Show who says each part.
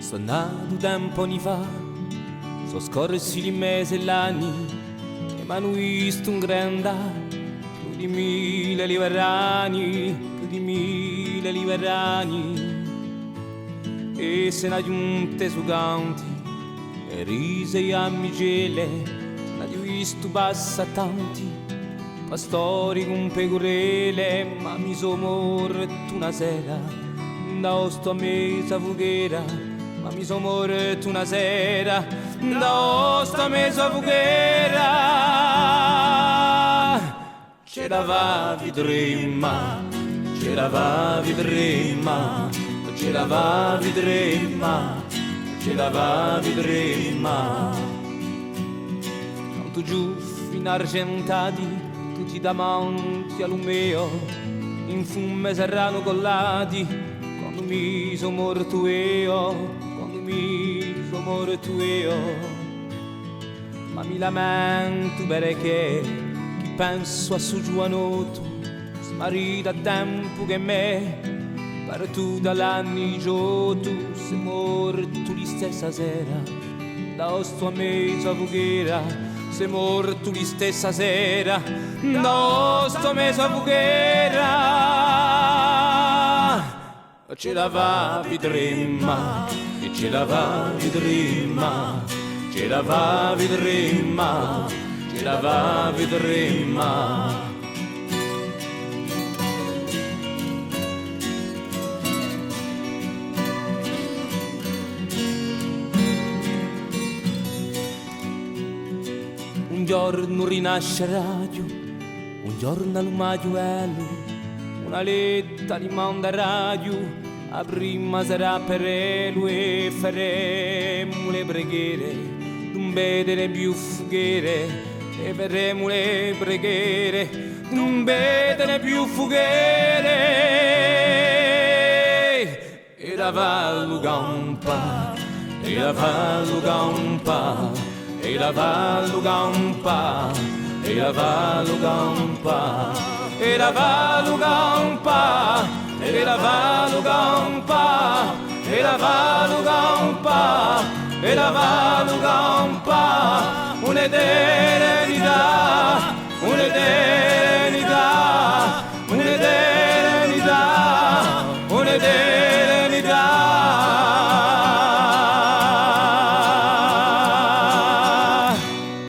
Speaker 1: Sono nato tempo anni fa, sono scorsi i mesi e l'anni, e mi hanno visto un grande, più di 1000 liberani, più di 1000 liberani. E se ne giunte su canti, e rise e amicele, ne ho visto passa tanti, pastori con pecorelle, ma mi sono morto una sera, da sto a mesa fughera, ma mi sono morto una sera, da sto a mesa fughera. C'eravamo tremma, c'eravamo tremma, c'eravamo tremma, c'eravamo tremma. Tanto giù fino argentati, tutti davanti all'umeo, in fume serrano collati, quando mi sono morto io, quando mi sono morto io. Ma mi lamento perché chi penso a suo giovanotto smarrito a tempo che me, per tu dall'anni giù tu sei morto di stessa sera, da sto a mezza fughera, sei morto di stessa sera, da sto a mezza fughera. Ce l'avavi tremma, e ce l'avavi tremma, ce l'avavi tremma, ce l'avavi tremma. Un giorno rinasce radio, un giorno al Magliuello, una letta li manda radio, a prima sarà per lui e faremo le preghiere, non vedere più fughiere, e faremo le preghiere, non vedere più fughiere. E la vallu campa, e la vallu campa, e la vallu campa, e la vallu campa, e la vallu campa, e la vallu campa, e la vallu campa, e la vallu campa, un'edere